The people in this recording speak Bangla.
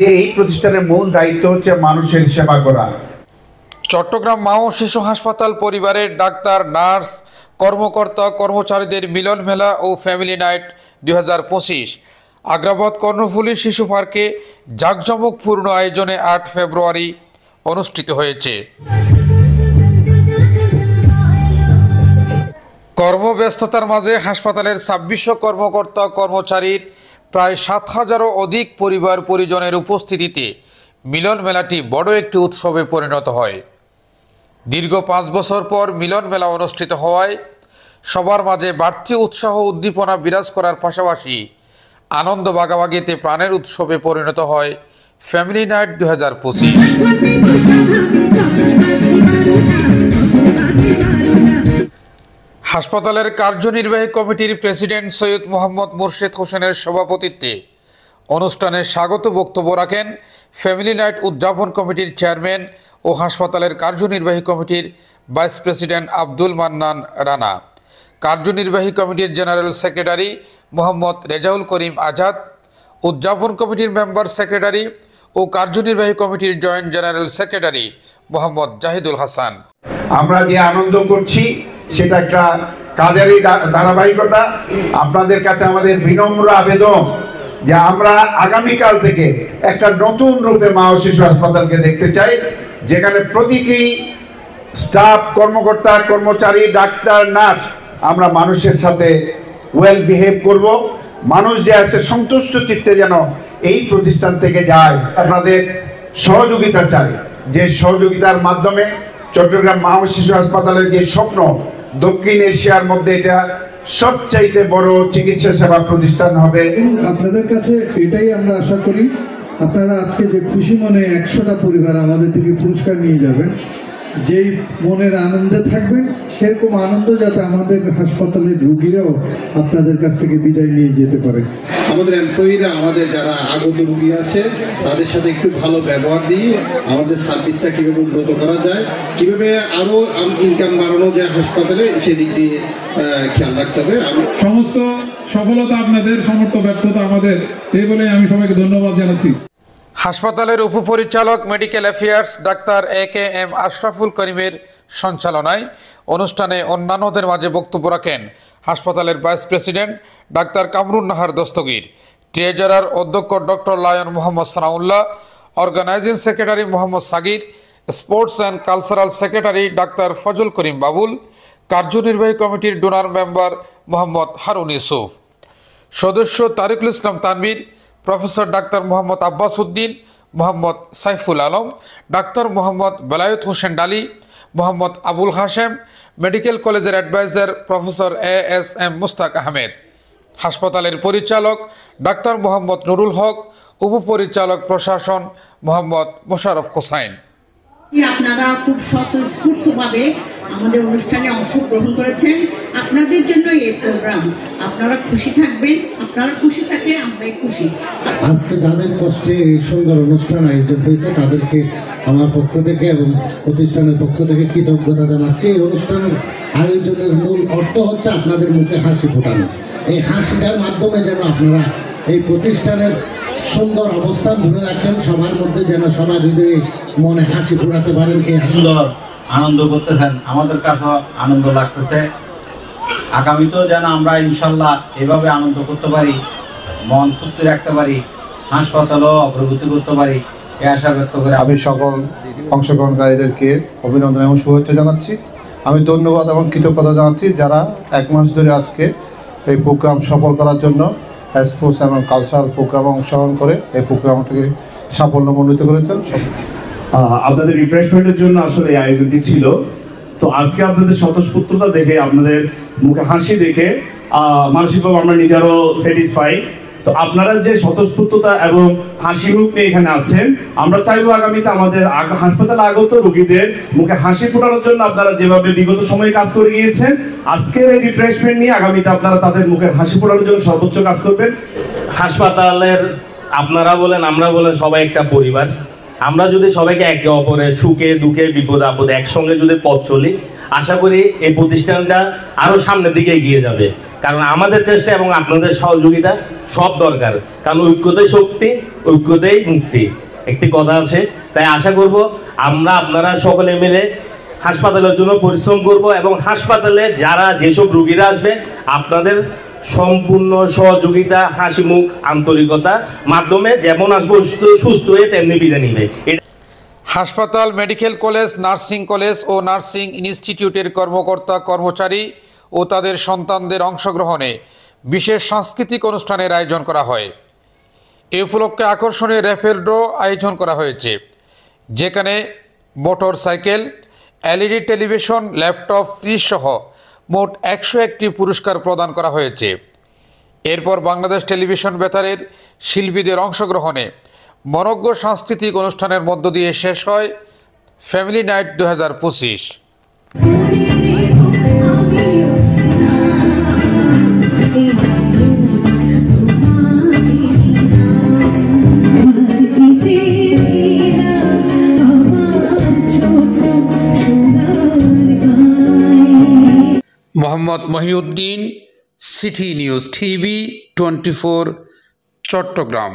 এই প্রতিষ্ঠানের মূল দায়িত্ব হচ্ছে মানুষের সেবা করা। চট্টগ্রাম মা ও শিশু হাসপাতাল পরিবারের ডাক্তার, নার্স, কর্মকর্তা, কর্মচারীদের মিলন মেলা ও ফ্যামিলি নাইট 2025 আগ্রাবাদ কর্ণফুলী শিশু পার্কে জাঁকজমকপূর্ণ আয়োজনে 8 ফেব্রুয়ারি অনুষ্ঠিত হয়েছে। কর্মব্যস্ততার মাঝে হাসপাতালের 2600 কর্মকর্তা কর্মচারীর প্রায় 7000-এরও অধিক পরিবার পরিজনের উপস্থিতিতে মিলন মেলাটি বড় একটি উৎসবে পরিণত হয়। দীর্ঘ 5 বছর পর মিলন মেলা অনুষ্ঠিত হওয়ায় সবার মাঝে বাড়তি উৎসাহ উদ্দীপনা বিরাজ করার পাশাপাশি আনন্দ ভাগাভাগিতে প্রাণের উৎসবে পরিণত হয় ফ্যামিলি নাইট 2025। হাসপাতালের কার্যনির্বাহী কমিটির প্রেসিডেন্ট সৈয়দ মোহাম্মদ মুর্শেদ হোসেনের সভাপতিত্বে অনুষ্ঠানে স্বাগত বক্তব্য রাখেন ফ্যামিলি নাইট উদযাপন কমিটির চেয়ারম্যান ও হাসপাতালের কার্যনির্বাহী কমিটির ভাইস প্রেসিডেন্ট আব্দুল মান্নান রানা, কার্যনির্বাহী কমিটির জেনারেল সেক্রেটারি মোহাম্মদ রেজাউল করিম আজাদ, উদযাপন কমিটির মেম্বার সেক্রেটারি ও কার্যনির্বাহী কমিটির joint general secretary Mohammad Zahidul Hasan. আমরা যে আনন্দ করছি সেটা একটা কাজেরই ধারাবাহিকতা। আপনাদের কাছে আমাদের বিনম্র আবেদন যে আমরা আগামীকাল থেকে একটা নতুন রূপে মা ও শিশু হাসপাতালকে দেখতে চাই, যেখানে প্রতিটি স্টাফ, কর্মকর্তা, কর্মচারী, ডাক্তার, নার্স আমরা মানুষের সাথে ওয়েল বিহেভ করব। মানুষ যে আছে সন্তুষ্ট চিত্তে যেন এই প্রতিষ্ঠান থেকে যায়। আপনাদের সহযোগিতা চাই, যে সহযোগিতার মাধ্যমে চট্টগ্রাম মা ও শিশু হাসপাতালের যে স্বপ্ন, দক্ষিণ এশিয়ার মধ্যে এটা সবচাইতে বড় চিকিৎসা সেবা প্রতিষ্ঠান হবে। আপনাদের কাছে এটাই আমরা আশা করি, আপনারা আজকে যে খুশি মনে 100টা পরিবার আমাদের থেকে পুরস্কার নিয়ে যাবেন, যেই মনের আনন্দে থাকবেন সেরকম আনন্দ যাতে আমাদের হাসপাতালের রোগীরাও আপনাদের কাছ থেকে বিদায় নিয়ে যেতে পারে। আমাদের এমপ্লয়িরা, আমাদের যারা আগত রোগী আছে তাদের সাথে একটু ভালো ব্যবহার দিয়ে আমাদের সার্ভিসটা কীভাবে উন্নত করা যায়, কীভাবে আরও ইনকাম বাড়ানো যায় হাসপাতালে, সেদিক দিয়ে খেয়াল রাখতে হবে। সমস্ত সফলতা আপনাদের, সমর্থ ব্যর্থতা আমাদের, এই বলে আমি সবাইকে ধন্যবাদ জানাচ্ছি। হাসপাতালের উপপরিচালক মেডিকেল অ্যাফেয়ার্স ডাক্তার AKM আশরাফুল করিমের সঞ্চালনায় অনুষ্ঠানে অন্যান্যদের মাঝে বক্তব্য রাখেন হাসপাতালের ভাইস প্রেসিডেন্ট ডাক্তার কামরুন নাহার দস্তগীর, ট্রেজারার অধ্যক্ষ doctor lion Mohammad Sanaullah, organising secretary Mohammad Sagir, sports and cultural secretary ডাক্তার ফজল করিম বাবুল, কার্যনির্বাহী কমিটির ডোনার মেম্বার মোহাম্মদ হারুন ইউসুফ, সদস্য তারিকুল ইসলাম তানভীর, প্রফেসর ডাক্তার মোহাম্মদ আব্বাস উদ্দিন, মোহাম্মদ সাইফুল আলম, ডাক্তার মোহাম্মদ বেলায়েত হোসেন ডালি, মোহাম্মদ আবুল হাশেম, মেডিকেল কলেজের adviser professor ASM Mustaq Ahmed, হাসপাতালের পরিচালক ডাক্তার মোহাম্মদ নুরুল হক, উপপরিচালক প্রশাসন মোহাম্মদ মোশাররফ হোসাইন। আপনারা খুব স্বতঃস্ফূর্তভাবে আমাদের অনুষ্ঠানে অংশগ্রহণ করেছেন। আপনাদের জন্য এই প্রোগ্রাম। আপনারা খুশি থাকবেন, আপনারা খুশি থাকলে আমরাই খুশি। আজকে যাদের কষ্টে এই সুন্দর অনুষ্ঠান আয়োজন হয়েছে তাদেরকে আমার পক্ষ থেকে এবং প্রতিষ্ঠানের পক্ষ থেকে কৃতজ্ঞতা জানাচ্ছি। এই অনুষ্ঠানের আয়োজনের মূল অর্থ হচ্ছে আপনাদের মুখে হাসি ফোটানো। এই হাসিটার মাধ্যমে যেন আপনারা এই প্রতিষ্ঠানের সুন্দর অবস্থান ধরে রাখেন, সবার মধ্যে যেন সবার হৃদয়ে মনে হাসি ফোটাতে পারেন। এই সুন্দর আনন্দ করতেছেন, আমাদের কাছে আনন্দ লাগতেছে। আগামীতেও যেন আমরা ইনশাল্লাহ এভাবে আনন্দ করতে পারি, মন ফুর্তি রাখতে পারি, হাসপাতালও অগ্রগতি করতে পারি, এই আশা ব্যক্ত করে আমি সকল অংশগ্রহণকারীদেরকে অভিনন্দন এবং শুভেচ্ছা জানাচ্ছি। আমি ধন্যবাদ এবং কৃতজ্ঞতা জানাচ্ছি যারা 1 মাস ধরে আজকে এই প্রোগ্রাম সফল করার জন্য স্পোর্টস এবং কালচারাল প্রোগ্রামে অংশগ্রহণ করে এই প্রোগ্রামটিকে সাফল্যমণ্ডিত করেছেন। আপনাদের রিফ্রেশমেন্টের জন্য আসলে এই আয়োজনটি ছিল। তো আজকে আপনাদের স্বতঃস্ফূর্ততা দেখে, আপনাদের মুখে হাসি দেখে মানসিকভাবে আমরা নিজেরও স্যাটিসফাই। তো আপনারা যে স্বতঃস্ফূর্ততা এবং হাসি মুখ নিয়ে এখানে আছেন, আমরা চাইবো আগামীতে আমাদের হাসপাতালে আগত রোগীদের মুখে হাসি ফোটানোর জন্য আপনারা যেভাবে বিগত সময়ে কাজ করে গিয়েছেন, আজকের এই রিফ্রেশমেন্ট নিয়ে আগামীতে আপনারা তাদের মুখের হাসি ফোটানোর জন্য সর্বোচ্চ কাজ করবেন। হাসপাতালের আপনারা বলেন, আমরা বলেন, সবাই একটা পরিবার। আমরা যদি সবাইকে একে অপরের সুখে দুঃখে বিপদে আপদে একসঙ্গে যদি পথ চলি, আশা করি এই প্রতিষ্ঠানটা আরও সামনের দিকে এগিয়ে যাবে। কারণ আমাদের চেষ্টা এবং আপনাদের সহযোগিতা সব দরকার, কারণ ঐক্যতেই শক্তি, ঐক্যতেই মুক্তি, একটি কথা আছে। তাই আশা করব আপনারা সকলে মিলে হাসপাতালের জন্য পরিশ্রম করব এবং হাসপাতালে যারা যেসব রোগীরা আসবে আপনাদের সম্পূর্ণ সহযোগিতা, হাসি মুখ, আন্তরিকতা মাধ্যমে যেমন আসবো সুস্থ হয়ে তেমনি বিদায় নিবে। হাসপাতাল, মেডিকেল কলেজ, নার্সিং কলেজ ও নার্সিং ইনস্টিটিউটের কর্মকর্তা কর্মচারী ও তাদের সন্তানদের অংশগ্রহণে বিশেষ সাংস্কৃতিক অনুষ্ঠানের আয়োজন করা হয়। এ উপলক্ষে আকর্ষণীয় র্যাফেল ড্র আয়োজন করা হয়েছে, যেখানে motor cycle, LED television, laptop, fridge সহ মোট 101টি পুরস্কার প্রদান করা হয়েছে। এরপর বাংলাদেশ টেলিভিশন বেতারের শিল্পীদের অংশগ্রহণে মনোজ্ঞ সাংস্কৃতিক অনুষ্ঠানের মধ্য দিয়ে শেষ হয় family night 2025। Mohammad Mohiuddin, city news TV 24, Chittagong.